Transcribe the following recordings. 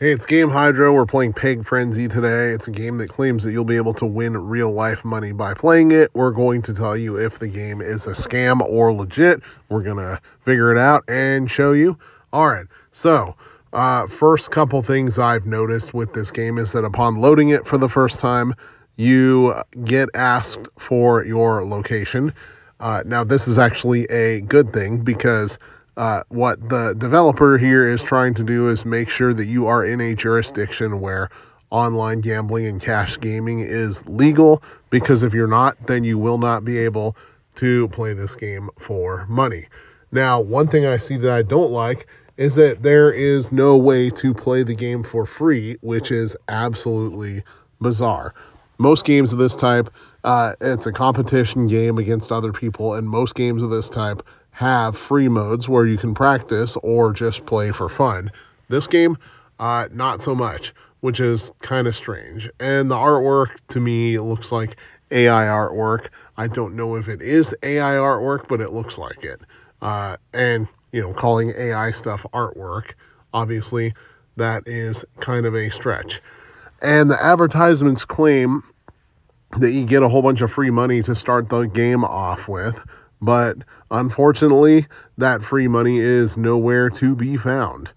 Hey, it's Game Hydro. We're playing Peg Frenzy today. It's a game that claims that you'll be able to win real life money by playing it. We're going to tell you if the game is a scam or legit. We're going to figure it out and show you. All right, so first couple things I've noticed with this game is that upon loading it for the first time, you get asked for your location. Now, this is actually a good thing because what the developer here is trying to do is make sure that you are in a jurisdiction where online gambling and cash gaming is legal, because if you're not, then you will not be able to play this game for money. Now, one thing I see that I don't like is that there is no way to play the game for free, which is absolutely bizarre. Most games of this type, it's a competition game against other people, and most games of this type have free modes where you can practice or just play for fun. This game, not so much, which is kind of strange. And the artwork, to me, looks like AI artwork. I don't know if it is AI artwork, but it looks like it. And, calling AI stuff artwork, obviously, that is kind of a stretch. And the advertisements claim that you get a whole bunch of free money to start the game off with, but unfortunately, that free money is nowhere to be found.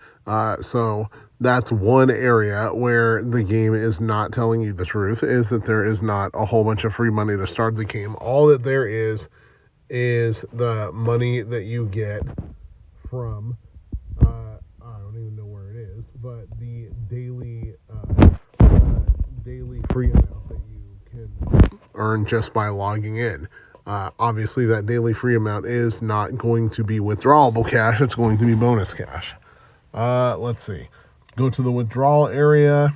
So that's one area where the game is not telling you the truth, is that there is not a whole bunch of free money to start the game. All that there is the money that you get from, I don't even know where it is, but the daily free amount that you can earn just by logging in. Obviously, that daily free amount is not going to be withdrawable cash. It's going to be bonus cash. Let's see. Go to the withdrawal area.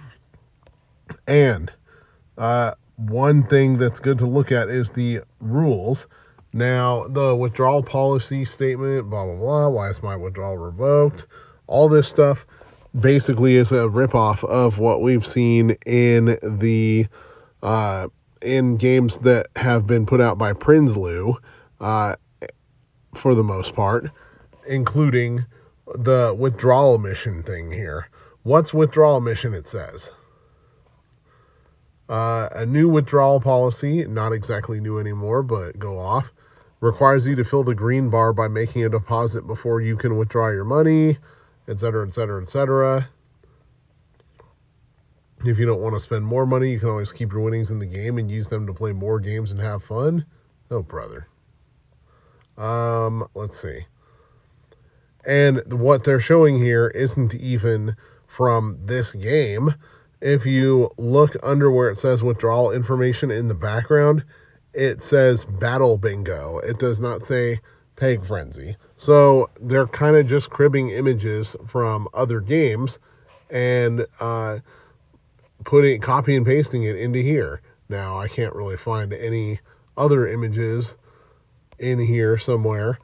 And one thing that's good to look at is the rules. Now, the withdrawal policy statement, blah, blah, blah. Why is my withdrawal revoked? All this stuff basically is a ripoff of what we've seen in the in games that have been put out by Prinsloo, for the most part, including the withdrawal mission thing here. What's withdrawal mission, it says? A new withdrawal policy, not exactly new anymore, but go off, requires you to fill the green bar by making a deposit before you can withdraw your money, etc., etc., etc. If you don't want to spend more money, you can always keep your winnings in the game and use them to play more games and have fun. Oh, brother. Let's see. And what they're showing here isn't even from this game. If you look under where it says withdrawal information in the background, it says Battle Bingo. It does not say Peg Frenzy. So they're kind of just cribbing images from other games and copy and pasting it into here. Now, I can't really find any other images in here somewhere.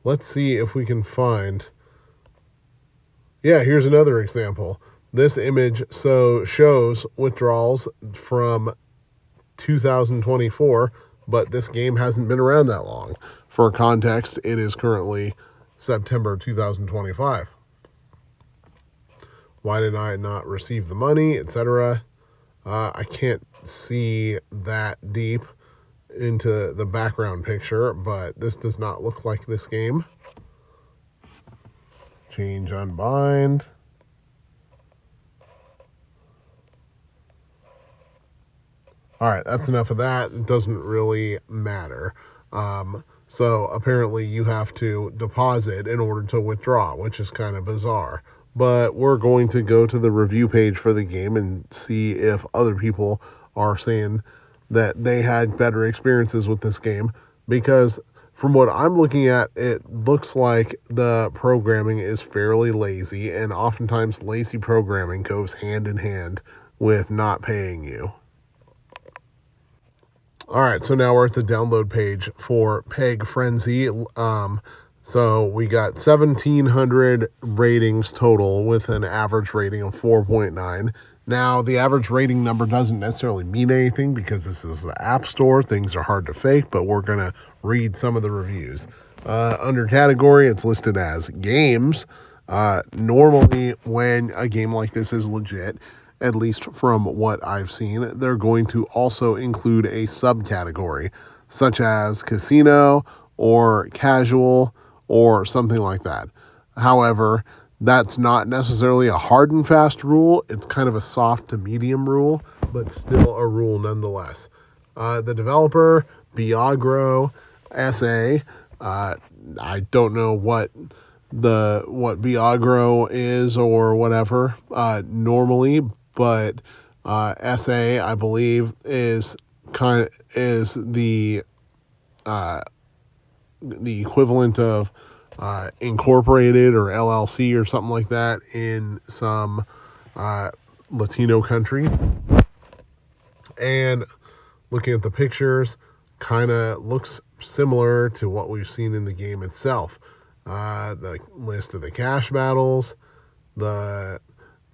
Let's see if we can find. Yeah, here's another example. This image shows withdrawals from 2024, but this game hasn't been around that long. For context, it is currently September 2025. Why did I not receive the money, etc.? I can't see that deep into the background picture, but this does not look like this game. Change unbind. All right, that's enough of that. It doesn't really matter. So apparently you have to deposit in order to withdraw, which is kind of bizarre. But we're going to go to the review page for the game and see if other people are saying that they had better experiences with this game, because from what I'm looking at, it looks like the programming is fairly lazy, and oftentimes lazy programming goes hand in hand with not paying you. All right, so now we're at the download page for Peg Frenzy. So we got 1,700 ratings total with an average rating of 4.9. Now, the average rating number doesn't necessarily mean anything because this is the App Store. Things are hard to fake, but we're going to read some of the reviews. Under category, it's listed as games. Normally, when a game like this is legit, at least from what I've seen, they're going to also include a subcategory, such as casino or casual or something like that. However, that's not necessarily a hard and fast rule. It's kind of a soft to medium rule, but still a rule nonetheless. The developer, Biagro SA, I don't know what Biagro is or whatever normally, but SA I believe is the equivalent of incorporated or LLC or something like that in some Latino countries. And looking at the pictures, kind of looks similar to what we've seen in the game itself. The list of the cash battles, the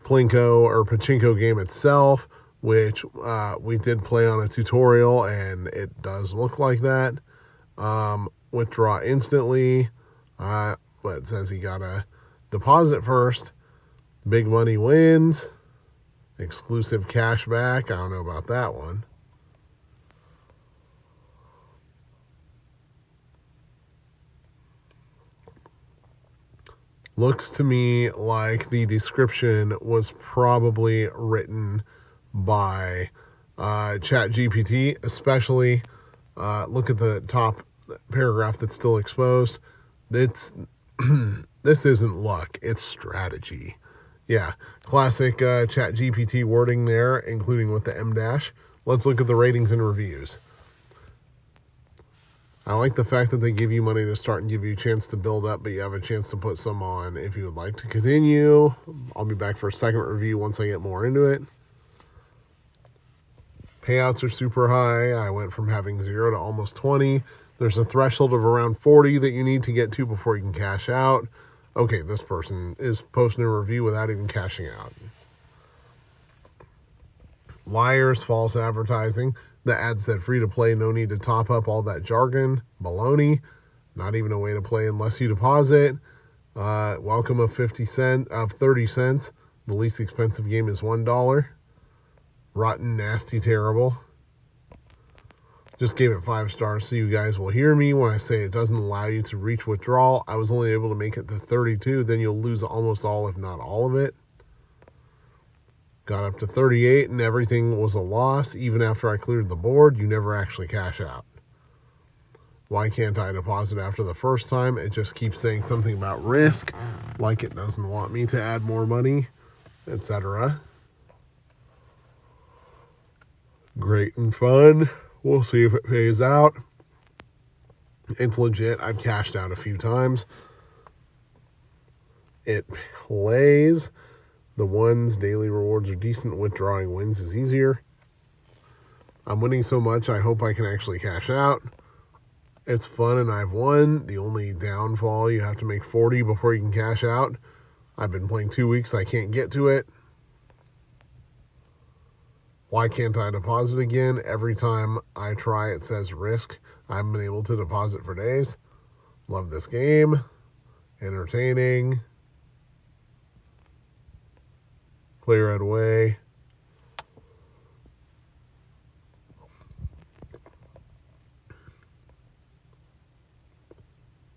Plinko or Pachinko game itself, which we did play on a tutorial, and it does look like that. Withdraw instantly, but it says you gotta deposit first. Big money wins. Exclusive cash back. I don't know about that one. Looks to me like the description was probably written by ChatGPT, especially look at the top paragraph that's still exposed. It's this isn't luck, it's strategy. Yeah, classic ChatGPT wording there, including with the M dash. Let's look at the ratings and reviews. I like the fact that they give you money to start and give you a chance to build up, but you have a chance to put some on if you would like to continue. I'll be back for a second review once I get more into it. Payouts are super high. I went from having 0 to almost 20. There's a threshold of around 40 that you need to get to before you can cash out. Okay, this person is posting a review without even cashing out. Liars, false advertising. The ad said free to play, no need to top up, all that jargon. Baloney. Not even a way to play unless you deposit. Welcome of 30 cents. The least expensive game is $1. Rotten, nasty, terrible. Just gave it 5 stars so you guys will hear me when I say it doesn't allow you to reach withdrawal. I was only able to make it to 32. Then you'll lose almost all, if not all of it. Got up to 38 and everything was a loss. Even after I cleared the board, you never actually cash out. Why can't I deposit after the first time? It just keeps saying something about risk, like it doesn't want me to add more money, etc. Great and fun. We'll see if it pays out. It's legit. I've cashed out a few times. It plays. The ones, daily rewards are decent. Withdrawing wins is easier. I'm winning so much, I hope I can actually cash out. It's fun and I've won. The only downfall, you have to make 40 before you can cash out. I've been playing 2 weeks, I can't get to it. Why can't I deposit again? Every time I try, it says risk. I haven't been able to deposit for days. Love this game. Entertaining. Play right away.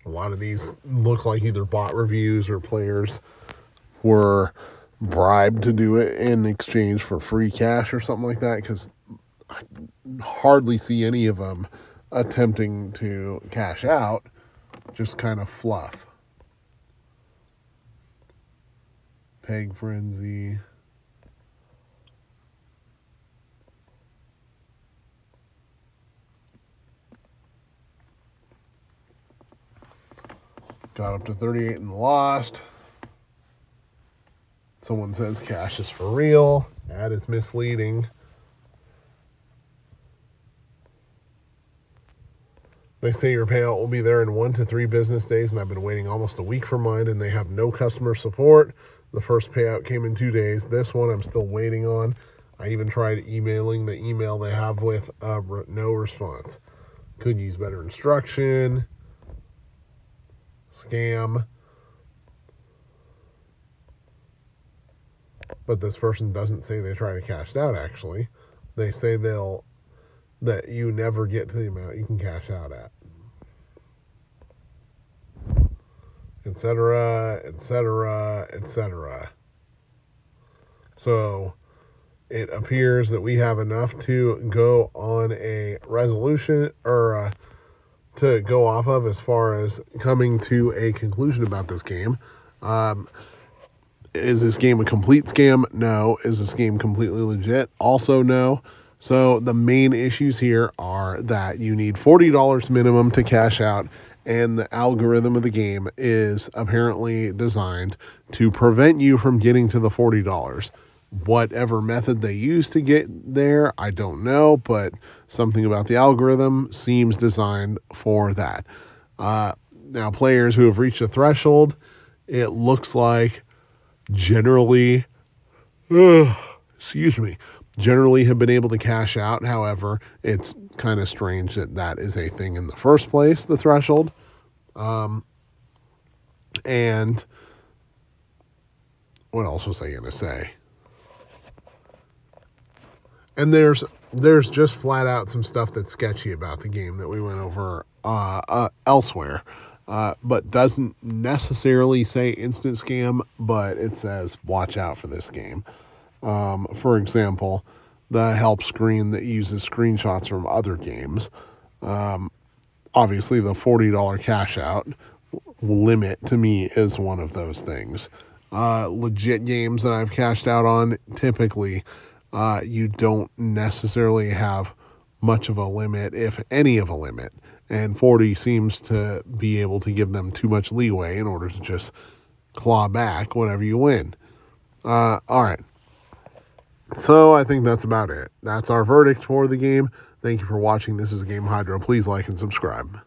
A lot of these look like either bot reviews or players were bribed to do it in exchange for free cash or something like that, because I hardly see any of them attempting to cash out, just kind of fluff. Peg Frenzy. Got up to 38 and lost. Someone says cash is for real. Ad is misleading. They say your payout will be there in 1 to 3 business days, and I've been waiting almost a week for mine, and they have no customer support. The first payout came in 2 days. This one I'm still waiting on. I even tried emailing the email they have with no response. Could use better instruction. Scam. But this person doesn't say they try to cash out, actually. They say that you never get to the amount you can cash out at. Etc., etc., etc. So it appears that we have enough to go on a resolution or to go off of as far as coming to a conclusion about this game. Is this game a complete scam? No. Is this game completely legit? Also, no. So the main issues here are that you need $40 minimum to cash out, and the algorithm of the game is apparently designed to prevent you from getting to the $40. Whatever method they use to get there, I don't know, but something about the algorithm seems designed for that. Now, players who have reached a threshold, it looks like generally generally have been able to cash out. However, it's kind of strange that is a thing in the first place, the threshold. And what else was I going to say? And there's just flat out some stuff that's sketchy about the game that we went over elsewhere. But doesn't necessarily say instant scam, but it says watch out for this game. For example, the help screen that uses screenshots from other games. Obviously, the $40 cash out limit to me is one of those things. Legit games that I've cashed out on, typically, you don't necessarily have much of a limit, if any of a limit. And 40 seems to be able to give them too much leeway in order to just claw back whenever you win. All right. So I think that's about it. That's our verdict for the game. Thank you for watching. This is Game Hydro. Please like and subscribe.